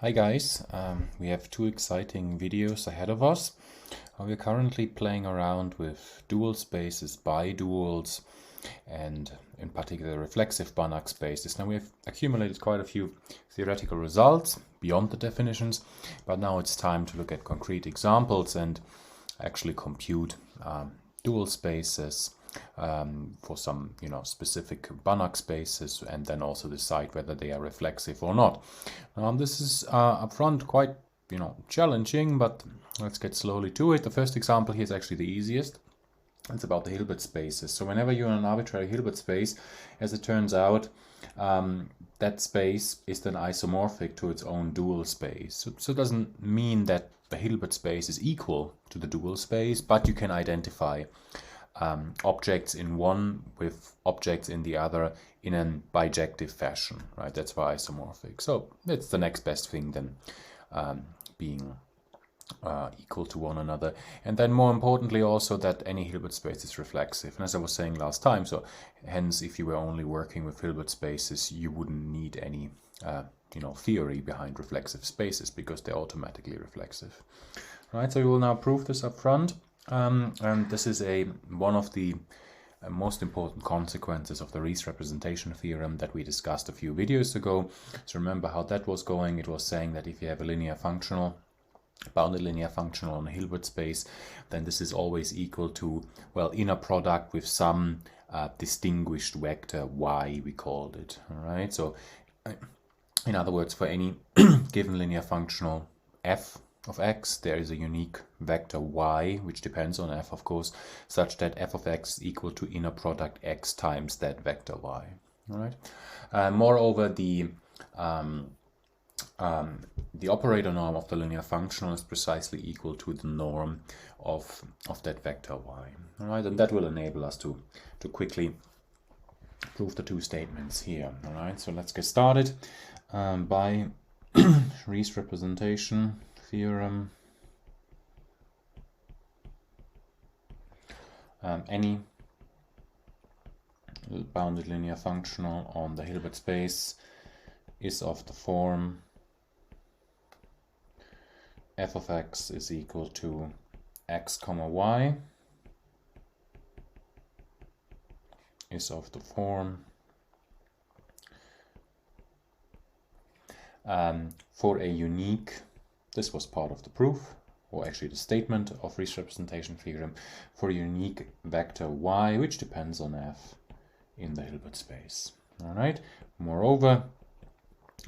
Hi guys, we have two exciting videos ahead of us. We're currently playing around with dual spaces, biduals, and in particular reflexive Banach spaces. Now we've accumulated quite a few theoretical results beyond the definitions, but now it's time to look at concrete examples and actually compute dual spaces for some specific Banach spaces, and then also decide whether they are reflexive or not. This is upfront quite challenging, but let's get slowly to it. The first example here is actually the easiest. It's about the Hilbert spaces. So whenever you're in an arbitrary Hilbert space, as it turns out, that space is then isomorphic to its own dual space. So it doesn't mean that the Hilbert space is equal to the dual space, but you can identify objects in one with objects in the other in a bijective fashion, right? That's why isomorphic. So it's the next best thing than being equal to one another. And then more importantly also that any Hilbert space is reflexive. And as I was saying last time, so hence if you were only working with Hilbert spaces, you wouldn't need any theory behind reflexive spaces because they're automatically reflexive. Right, so we will now prove this up front. And this is one of the most important consequences of the Riesz representation theorem that we discussed a few videos ago. So remember how that was going. It was saying that if you have a bounded linear functional on a Hilbert space, then this is always equal to, well, inner product with some distinguished vector y, we called it. All right, so in other words, for any given linear functional f of x, there is a unique vector y, which depends on f, of course, such that f of x is equal to inner product x times that vector y. All right. Moreover, the operator norm of the linear functional is precisely equal to the norm of that vector y. All right, and that will enable us to quickly prove the two statements here. All right, so let's get started by Riesz representation theorem. Any bounded linear functional on the Hilbert space is of the form f of x is equal to x comma y, is of the form for a unique, this was part of the proof, or actually the statement of Riesz representation theorem, for a unique vector y which depends on f in the Hilbert space. All right. Moreover,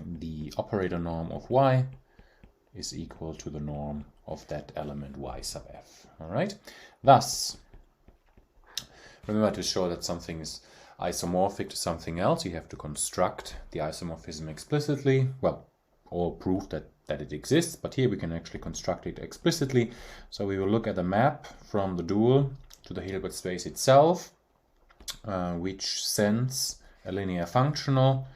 the operator norm of y is equal to the norm of that element y sub f. All right. Thus, remember, to show that something is isomorphic to something else, you have to construct the isomorphism explicitly, well, or prove that it exists, but here we can actually construct it explicitly. So we will look at a map from the dual to the Hilbert space itself, which sends a linear functional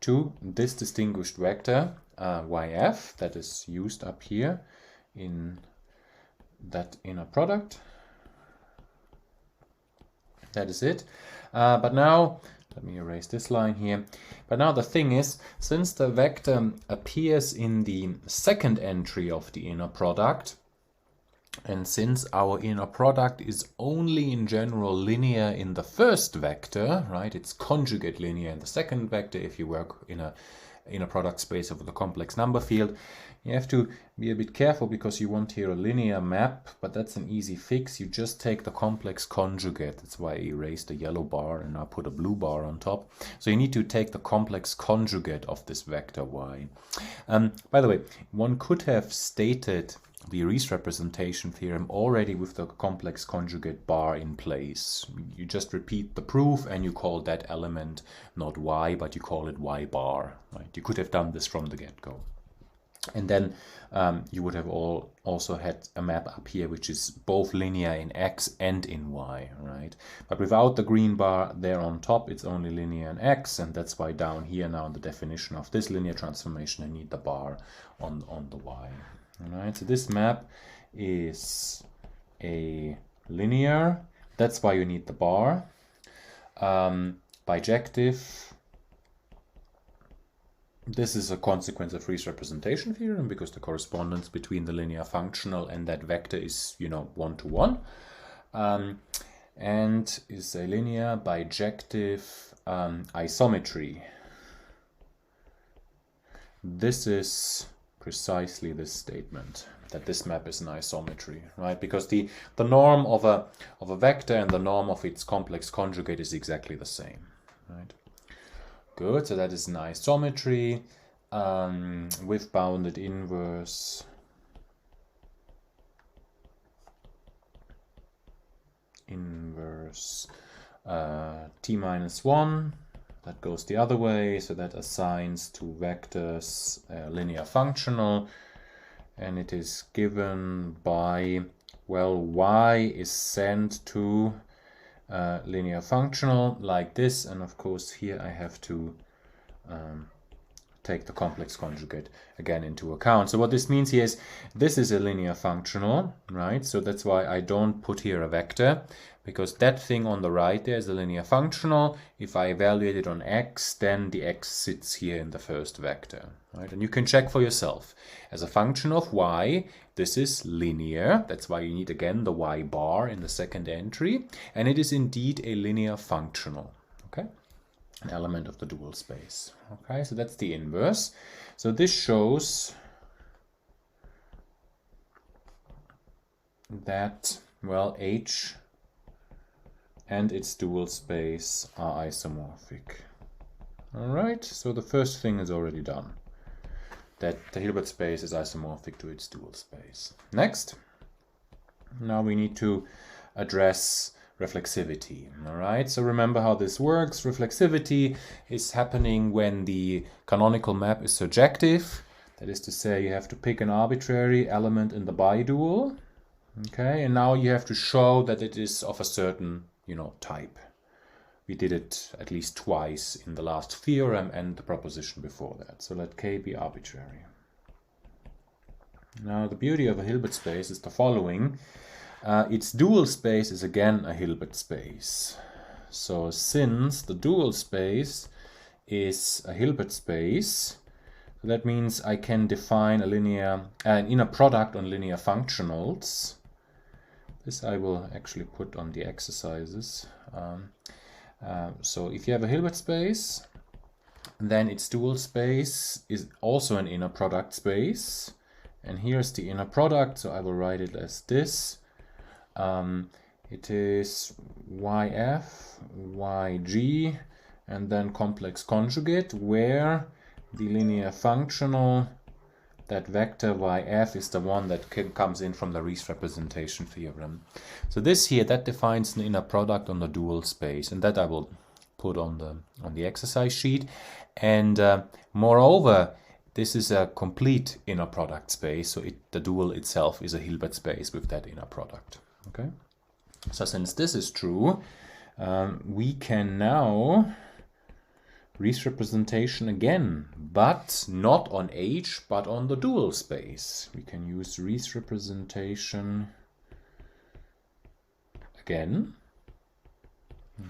to this distinguished vector yf that is used up here in that inner product. That is it. But now, let me erase this line here. But now the thing is, since the vector appears in the second entry of the inner product, and since our inner product is only in general linear in the first vector, right? It's conjugate linear in the second vector if you work in a product space over the complex number field. You have to be a bit careful because you want here a linear map, but that's an easy fix. You just take the complex conjugate. That's why I erased the yellow bar and I put a blue bar on top. So you need to take the complex conjugate of this vector y. By the way, one could have stated the Riesz representation theorem already with the complex conjugate bar in place. You just repeat the proof and you call that element not y, but you call it y bar. Right? You could have done this from the get-go. And then you would have also had a map up here which is both linear in x and in y, right? But without the green bar there on top, it's only linear in x, and that's why down here now in the definition of this linear transformation I need the bar on the y. All right, so this map is a linear, that's why you need the bar. Bijective This is a consequence of Riesz representation theorem because the correspondence between the linear functional and that vector is, 1-to-1. And is a linear bijective isometry. This is precisely this statement, that this map is an isometry, right? Because the norm of a vector and the norm of its complex conjugate is exactly the same, right? Good, so that is an isometry with bounded inverse t minus 1. That goes the other way, so that assigns to vectors a linear functional, and it is given by, well, y is sent to linear functional like this, and of course here I have to take the complex conjugate again into account. So what this means here is this is a linear functional, right? So that's why I don't put here a vector, because that thing on the right there is a linear functional. If I evaluate it on x, then the x sits here in the first vector, right? And you can check for yourself. As a function of y, this is linear. That's why you need again the y bar in the second entry, and it is indeed a linear functional, okay? An element of the dual space. Okay, so that's the inverse. So this shows that, well, H and its dual space are isomorphic. All right, so the first thing is already done, that the Hilbert space is isomorphic to its dual space. Next, now we need to address reflexivity. All right, so remember how this works. Reflexivity is happening when the canonical map is surjective. That is to say, you have to pick an arbitrary element in the bidual. Okay, and now you have to show that it is of a certain, type. We did it at least twice in the last theorem and the proposition before that. So let K be arbitrary. Now the beauty of a Hilbert space is the following. Its dual space is again a Hilbert space. So since the dual space is a Hilbert space, that means I can define an inner product on linear functionals. This I will actually put on the exercises. So if you have a Hilbert space, then its dual space is also an inner product space. And here's the inner product, so I will write it as this. It is yf, yg, and then complex conjugate, where the linear functional, that vector yf, is the one that comes in from the Riesz representation theorem. So this here, that defines an inner product on the dual space, and that I will put on the exercise sheet. And moreover, this is a complete inner product space, so the dual itself is a Hilbert space with that inner product. Okay, so since this is true, we can now Riesz representation again, but not on H, but on the dual space. We can use Riesz representation again,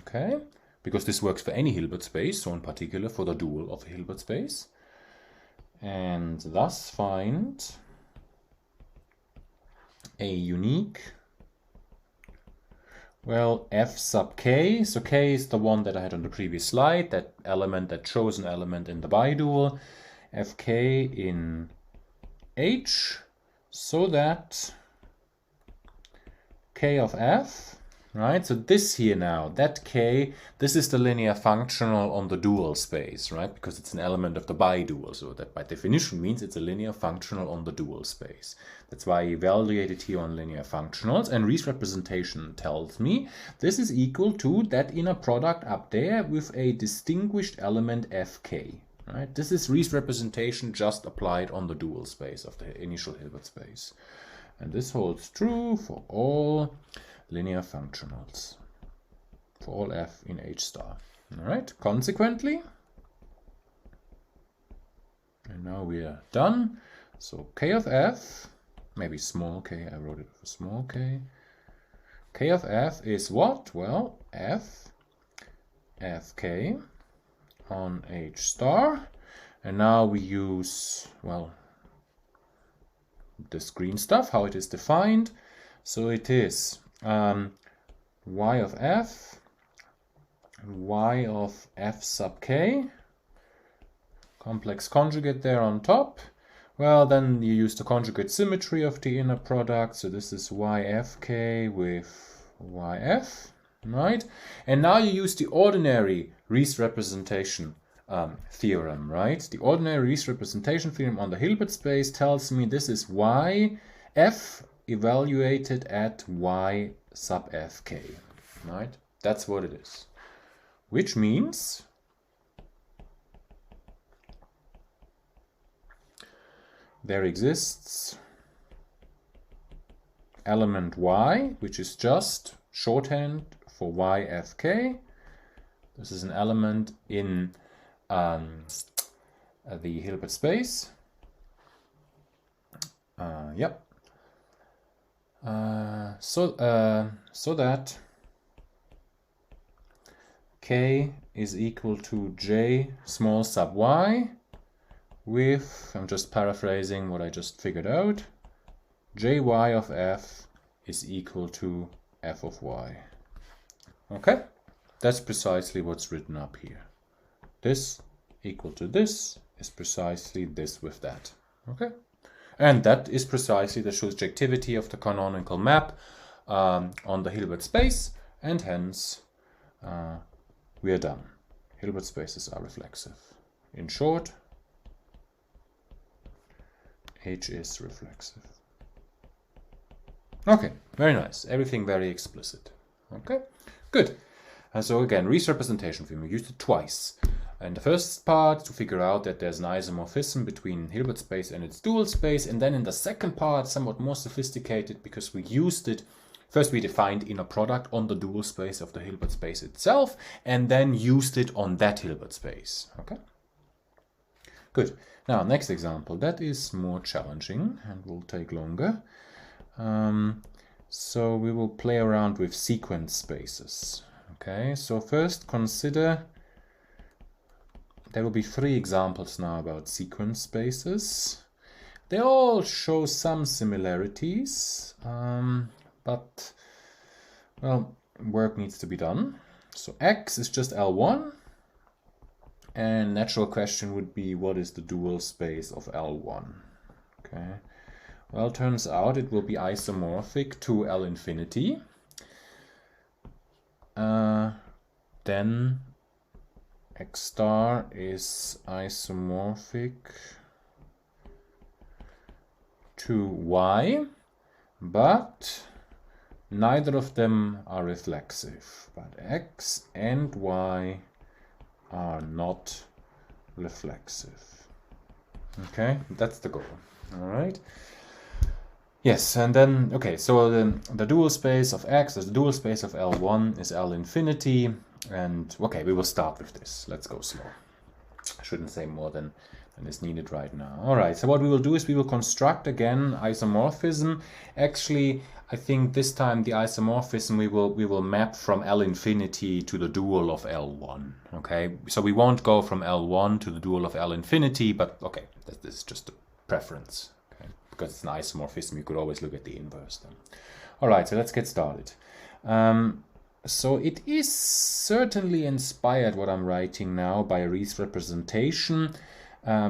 okay, because this works for any Hilbert space, so in particular for the dual of a Hilbert space, and thus find a unique, well, f sub k. So k is the one that I had on the previous slide, that element, that chosen element in the bidual, fk in H, so that k of f, right? So this here now, that k, this is the linear functional on the dual space, right? Because it's an element of the bidual, so that by definition means it's a linear functional on the dual space. That's why I evaluate it here on linear functionals, and Riesz representation tells me this is equal to that inner product up there with a distinguished element fk, right? This is Riesz representation just applied on the dual space of the initial Hilbert space. And this holds true for all linear functionals, for all f in H star. All right, consequently, and now we are done. So k of f, maybe small k, I wrote it for small k. K of f is what? Well, fk on H star. And now we use, well, this green stuff, how it is defined. So it is y of f sub k, complex conjugate there on top. Well, then you use the conjugate symmetry of the inner product. So this is yfk with yf, right? And now you use the ordinary Riesz representation theorem, right? The ordinary Riesz representation theorem on the Hilbert space tells me this is y f evaluated at y sub fk, right? That's what it is. Which means there exists element y, which is just shorthand for yfk. This is an element in the Hilbert space. Yep. So that k is equal to j small sub y with, I'm just paraphrasing what I just figured out, jy of f is equal to f of y. Okay, that's precisely what's written up here. This equal to this is precisely this with that. Okay, and that is precisely the surjectivity of the canonical map on the Hilbert space, and hence we are done. Hilbert spaces are reflexive. In short, H is reflexive. Okay, very nice. Everything very explicit. Okay, good. And so again, Riesz representation theorem, we used it twice. In the first part to figure out that there's an isomorphism between Hilbert space and its dual space, and then in the second part, somewhat more sophisticated, because we used it. First we defined inner product on the dual space of the Hilbert space itself, and then used it on that Hilbert space. Okay, good. Now, next example, that is more challenging and will take longer. So we will play around with sequence spaces. Okay, so first consider, there will be 3 examples now about sequence spaces. They all show some similarities, but, well, work needs to be done. So X is just L1. And natural question would be, what is the dual space of L1? Okay. Well, turns out it will be isomorphic to L infinity. Then X star is isomorphic to Y, but neither of them are reflexive. But X and Y are not reflexive. Okay, that's the goal. All right. Yes, and then, okay, so the dual space of X, the dual space of L1 is L infinity, and okay, we will start with this. Let's go slow. I shouldn't say more than is needed right now. All right, so what we will do is we will construct again isomorphism. Actually, I think this time the isomorphism we will map from L infinity to the dual of L1. Okay, so we won't go from L1 to the dual of L infinity, but okay, this is just a preference. Okay, because it's an isomorphism, you could always look at the inverse then. All right, so let's get started. So it is certainly inspired, what I'm writing now, by a Riesz representation,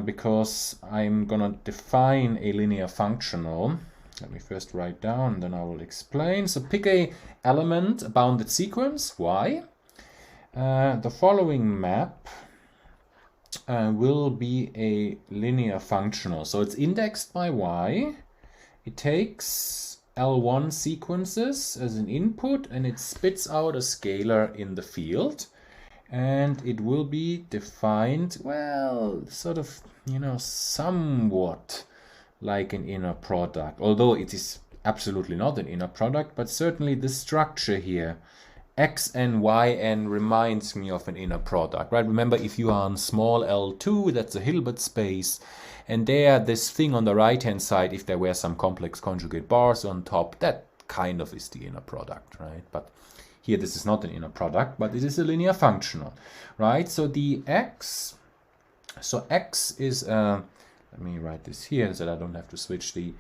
because I'm gonna define a linear functional. Let me first write down, then I will explain. So pick a element, a bounded sequence, y. The following map will be a linear functional. So it's indexed by y. It takes L1 sequences as an input, and it spits out a scalar in the field. And it will be defined, well, sort of, you know, somewhat like an inner product, although it is absolutely not an inner product, but certainly the structure here, xn, yn, reminds me of an inner product, right? Remember, if you are on small L2, that's a Hilbert space, and there, this thing on the right-hand side, if there were some complex conjugate bars on top, that kind of is the inner product, right? But here, this is not an inner product, but it is a linear functional, right? So the x So x is, let me write this here so that I don't have to switch the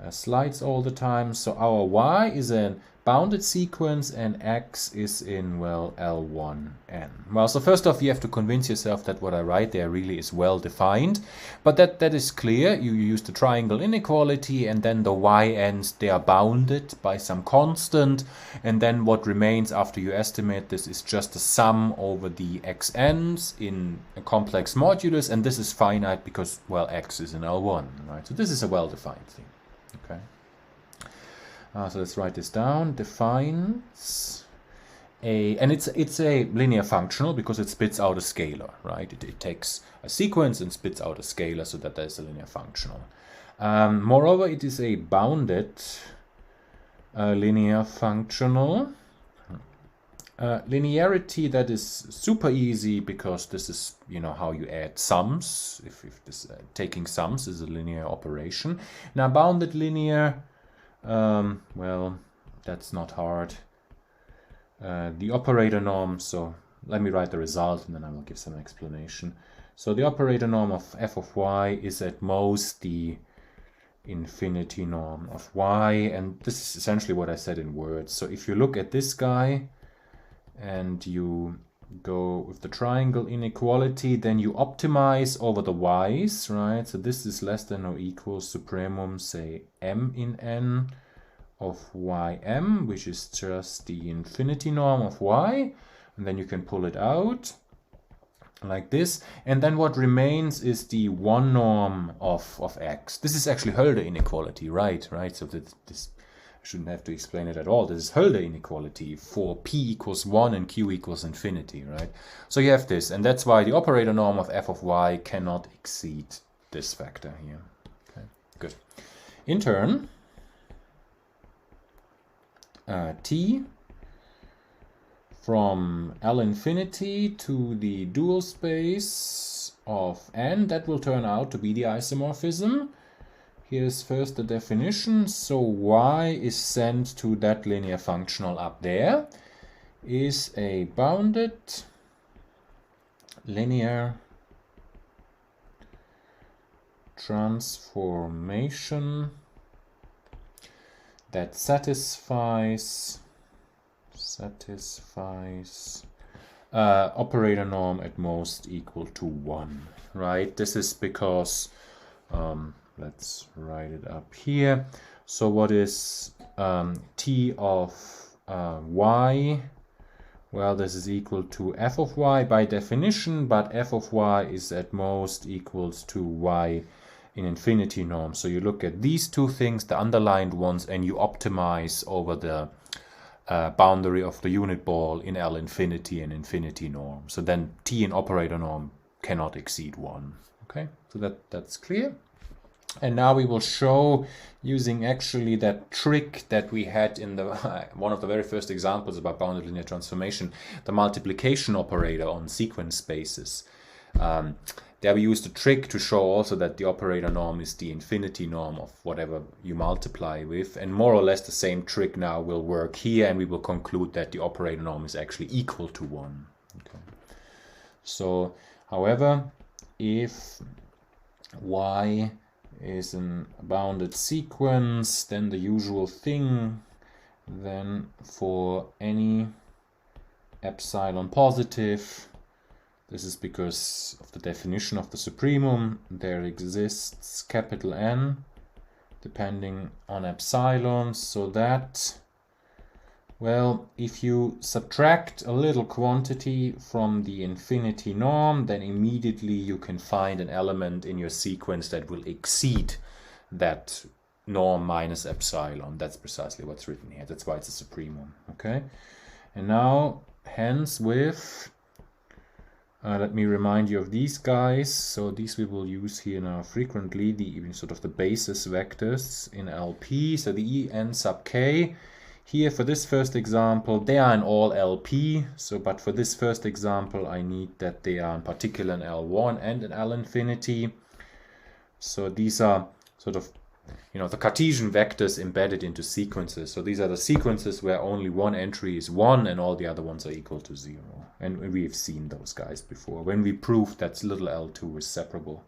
slides all the time. So our y is a bounded sequence and x is in, well, L1n. Well, so first off, you have to convince yourself that what I write there really is well defined, but that is clear. You use the triangle inequality, and then the y-ends, they are bounded by some constant, and then what remains after you estimate this is just the sum over the x-ends in a complex modulus, and this is finite because, well, x is in L1, right? So this is a well-defined thing. Okay. So let's write this down. Defines a, and it's a linear functional because it spits out a scalar, right? It takes a sequence and spits out a scalar so that there's a linear functional. Moreover, it is a bounded linear functional. Linearity, that is super easy because this is, you know, how you add sums. If this taking sums is a linear operation. Now bounded linear, well, that's not hard. The operator norm, so let me write the result and then I will give some explanation. So the operator norm of f of y is at most the infinity norm of y, and this is essentially what I said in words. So if you look at this guy and you go with the triangle inequality, then you optimize over the y's, right? So this is less than or equals supremum, say, m in n of ym, which is just the infinity norm of y, and then you can pull it out like this, and then what remains is the one norm of x. This is actually Hölder inequality, right? So this I shouldn't have to explain it at all. This is Hölder inequality for p equals 1 and q equals infinity, right? So you have this, and that's why the operator norm of f of y cannot exceed this factor here. Okay, good. In turn, t from L infinity to the dual space of n, that will turn out to be the isomorphism. Here's first the definition. So y is sent to that linear functional up there, is a bounded linear transformation that satisfies operator norm at most equal to 1, right? This is because, let's write it up here. So what is t of y? Well, this is equal to f of y by definition, but f of y is at most equals to y in infinity norm. So you look at these two things, the underlined ones, and you optimize over the boundary of the unit ball in L infinity and infinity norm. So then t in operator norm cannot exceed 1. Okay, so that's clear. And now we will show, using actually that trick that we had in the one of the very first examples about bounded linear transformation, the multiplication operator on sequence spaces. There we used a trick to show also that the operator norm is the infinity norm of whatever you multiply with, and more or less the same trick now will work here, and we will conclude that the operator norm is actually equal to 1. Okay. So, however, if y is a bounded sequence, then the usual thing, then for any epsilon positive, this is because of the definition of the supremum, there exists capital N depending on epsilon, so that, well, if you subtract a little quantity from the infinity norm, then immediately you can find an element in your sequence that will exceed that norm minus epsilon. That's precisely what's written here. That's why it's a supremum. Okay, and now hence with let me remind you of these guys. So these we will use here now frequently, the sort of the basis vectors in LP. So the En sub k. Here for this first example, they are in all LP. So, but for this first example, I need that they are in particular in L1 and in L infinity. So these are sort of you know, the Cartesian vectors embedded into sequences. So these are the sequences where only one entry is 1 and all the other ones are equal to 0. And we've seen those guys before when we proved that little L2 is separable.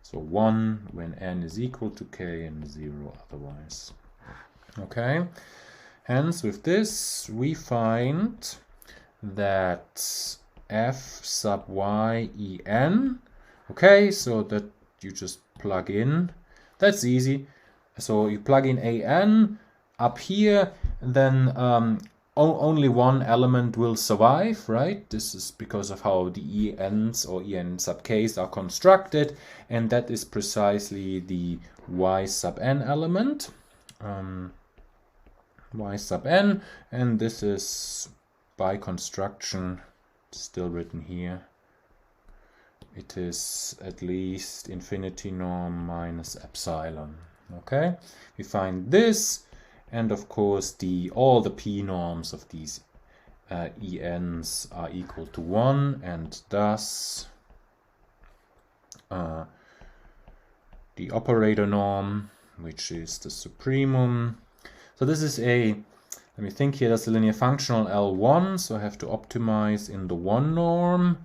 So 1 when n is equal to k and 0 otherwise. Okay, hence with this we find that f sub y en, okay, so that you just plug in, that's easy. So you plug in an up here, then only one element will survive, right? This is because of how the ens or en sub k's are constructed, and that is precisely the y sub n element, y sub n, and this is by construction still written here. It is at least infinity norm minus epsilon. Okay, we find this, and of course all the p norms of these ens are equal to 1, and thus the operator norm, which is the supremum. So this is a, let me think here, that's a linear functional L1, so I have to optimize in the 1 norm.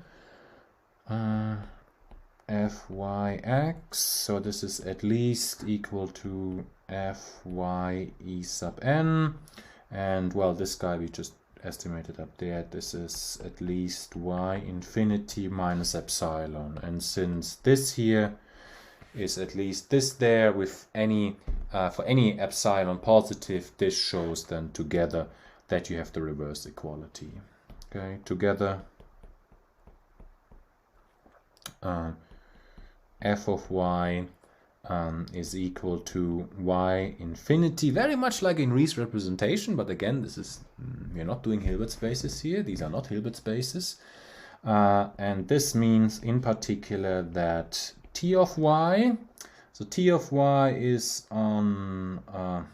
Fyx, so this is at least equal to Fy e sub n, and well, this guy we just estimated up there, this is at least y infinity minus epsilon, and since this here is at least this there with any for any epsilon positive, this shows then together that you have the reverse equality. Okay, together f of y is equal to y infinity, very much like in Riesz representation, but again, this is, we're not doing Hilbert spaces here, these are not Hilbert spaces, and this means in particular that t of y, so t of y is on,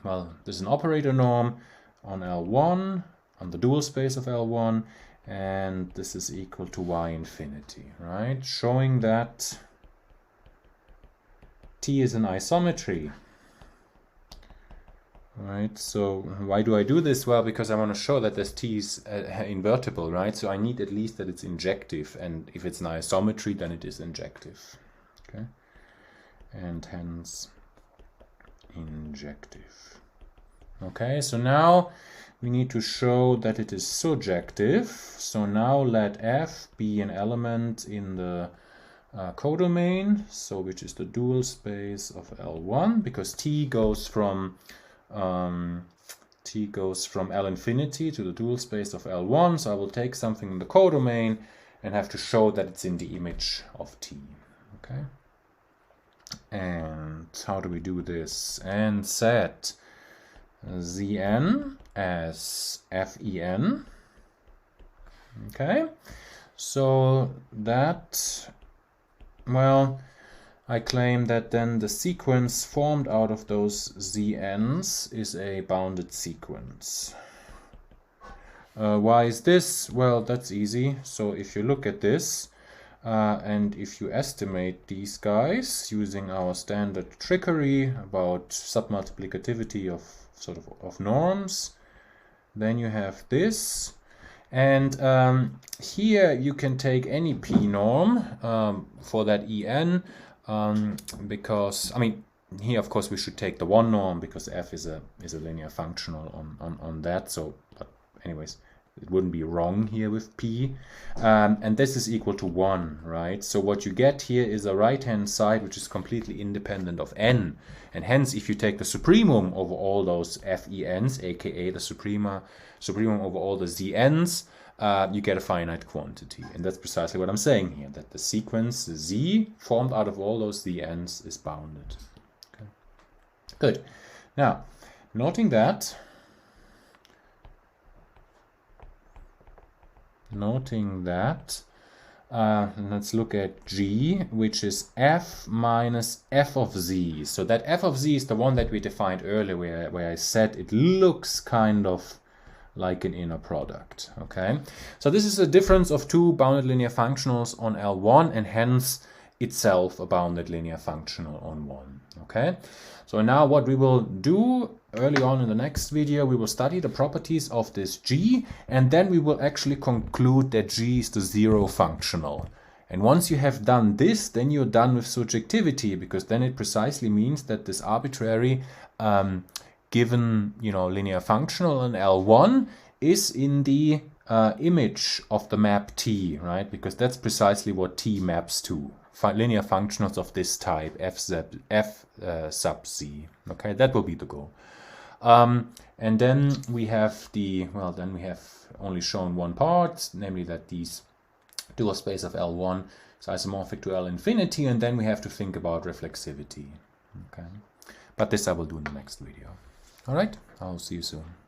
well, there's an operator norm on L1, on the dual space of L1, and this is equal to y infinity, right? Showing that T is an isometry, right? So why do I do this? Well, because I want to show that this T is invertible, right? So I need at least that it's injective, and if it's an isometry, then it is injective, okay? And hence injective. Okay, so now we need to show that it is surjective. So now let F be an element in the codomain, so which is the dual space of L1, because T goes from L infinity to the dual space of L1. So I will take something in the codomain and have to show that it's in the image of T. Okay. And how do we do this? And set Zn as Fen. Okay. So that, well, I claim that then the sequence formed out of those Zn's is a bounded sequence. Why is this? Well, that's easy. So if you look at this, and if you estimate these guys using our standard trickery about submultiplicativity of of norms, then you have this. And here you can take any p norm for that En, because, I mean, here of course we should take the 1 norm because f is a linear functional on that. So, but anyways, it wouldn't be wrong here with p, and this is equal to 1, right? So what you get here is a right-hand side which is completely independent of n, and hence if you take the supremum over all those Fens, aka the supremum over all the Zns, you get a finite quantity, and that's precisely what I'm saying here, that the sequence Z formed out of all those Zns is bounded. Okay. Good. Now, noting that, let's look at G, which is f minus f of z. So that f of z is the one that we defined earlier, where I said it looks kind of like an inner product. Okay, so this is a difference of two bounded linear functionals on L1, and hence itself a bounded linear functional on 1. Okay, so now what we will do early on in the next video, we will study the properties of this G, and then we will actually conclude that G is the zero functional. And once you have done this, then you're done with surjectivity, because then it precisely means that this arbitrary given, linear functional in L1 is in the image of the map T, right? Because that's precisely what T maps to. Linear functionals of this type, f sub z. Okay, that will be the goal. And then we have then we have only shown one part, namely that these dual space of L1 is isomorphic to L infinity, and then we have to think about reflexivity. Okay, but this I will do in the next video. All right, I'll see you soon.